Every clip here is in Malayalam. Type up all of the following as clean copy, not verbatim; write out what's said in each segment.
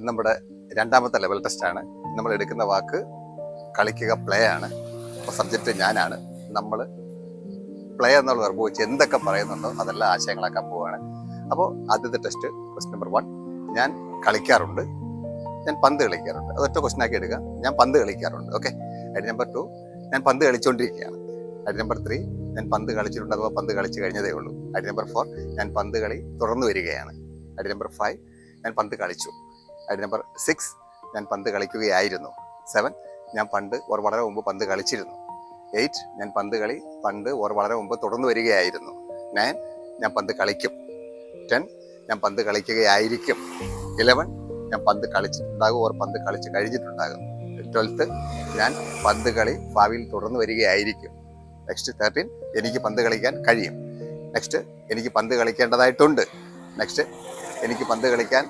നമ്മുടെ രണ്ടാമത്തെ ലെവൽ ടെസ്റ്റാണ്. നമ്മൾ എടുക്കുന്ന വാക്ക് കളിക്കുക പ്ലേ ആണ്. അപ്പോൾ സബ്ജക്റ്റ് ഞാനാണ്. നമ്മൾ പ്ലേ എന്നുള്ള വെർബ് വെച്ച് എന്തൊക്കെ പറയുന്നുണ്ടോ അതെല്ലാം ആശയങ്ങളാക്കാൻ പോവുകയാണ്. അപ്പോൾ ആദ്യത്തെ ടെസ്റ്റ് ക്വസ്റ്റ്യൻ നമ്പർ 1, ഞാൻ കളിക്കാറുണ്ട്, ഞാൻ പന്ത് കളിക്കാറുണ്ട്. അതൊറ്റ ക്വസ്റ്റ്യൻ ആക്കി എടുക്കുക. ഞാൻ പന്ത് കളിക്കാറുണ്ട്. ഓക്കെ. ഐഡിയ നമ്പർ 2, ഞാൻ പന്ത് കളിച്ചുകൊണ്ടിരിക്കുകയാണ്. ഐഡിയ നമ്പർ 3, ഞാൻ പന്ത് കളിച്ചിട്ടുണ്ട് അഥവാ പന്ത് കളിച്ച് കഴിഞ്ഞതേ ഉള്ളൂ. ഐഡിയ നമ്പർ 4, ഞാൻ പന്ത് കളി തുടർന്നു വരികയാണ്. ഐഡിയ നമ്പർ 5, ഞാൻ പന്ത് കളിച്ചു. ഐഡിയ നമ്പർ 6, ഞാൻ പന്ത് കളിക്കുകയായിരുന്നു. 7, ഞാൻ പണ്ട് വളരെ മുമ്പ് പന്ത് കളിച്ചിരുന്നു. 8, ഞാൻ പന്ത് കളി പണ്ട് വളരെ മുമ്പ് തുടർന്നു വരികയായിരുന്നു. 9, ഞാൻ പന്ത് കളിക്കും. 10, ഞാൻ പന്ത് കളിക്കുകയായിരിക്കും. 11, ഞാൻ പന്ത് കളിച്ചിട്ടുണ്ടാകും പന്ത് കളിച്ച് കഴിഞ്ഞിട്ടുണ്ടാകും. 12, ഞാൻ പന്ത് കളി ഭാവിയിൽ തുടർന്നു വരികയായിരിക്കും. നെക്സ്റ്റ് 13, എനിക്ക് പന്ത് കളിക്കാൻ കഴിയും. നെക്സ്റ്റ്, എനിക്ക് പന്ത് കളിക്കേണ്ടതായിട്ടുണ്ട്. നെക്സ്റ്റ്, എനിക്ക് പന്ത് കളിക്കാൻ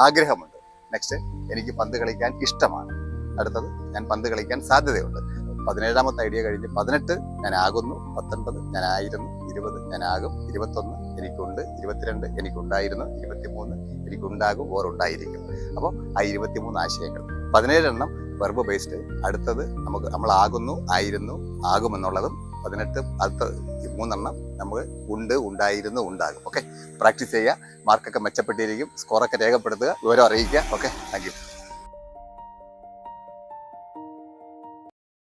ആഗ്രഹമുണ്ട്. നെക്സ്റ്റ്, എനിക്ക് പന്ത് കളിക്കാൻ ഇഷ്ടമാണ്. അടുത്തത്, ഞാൻ പന്ത് കളിക്കാൻ സാധ്യതയുണ്ട്. 17ാമത്തെ ഐഡിയ കഴിഞ്ഞ് 18 ഞാൻ ആകുന്നു, 19 ഞാൻ ആയിരുന്നു, 20 ഞാൻ ആകും, 21 എനിക്കുണ്ട്, 22 എനിക്കുണ്ടായിരുന്നു, 23 എനിക്കുണ്ടാകും ഉണ്ടായിരിക്കും. അപ്പോൾ ആ 23 ആശയങ്ങൾ, 17 എണ്ണം വെർബ് ബേസ്ഡ്. അടുത്തത് നമ്മൾ ആകുന്നു, ആയിരുന്നു, ആകുമെന്നുള്ളതും 18 അടുത്ത 3 എണ്ണം നമുക്ക് ഉണ്ട്, ഉണ്ടായിരുന്നു, ഉണ്ടാകും. ഓക്കെ. പ്രാക്ടീസ് ചെയ്യുക. മാർക്കൊക്കെ മെച്ചപ്പെട്ടിരിക്കും. സ്കോറൊക്കെ രേഖപ്പെടുത്തുക. വിവരം അറിയിക്കുക. ഓക്കെ. Thank you.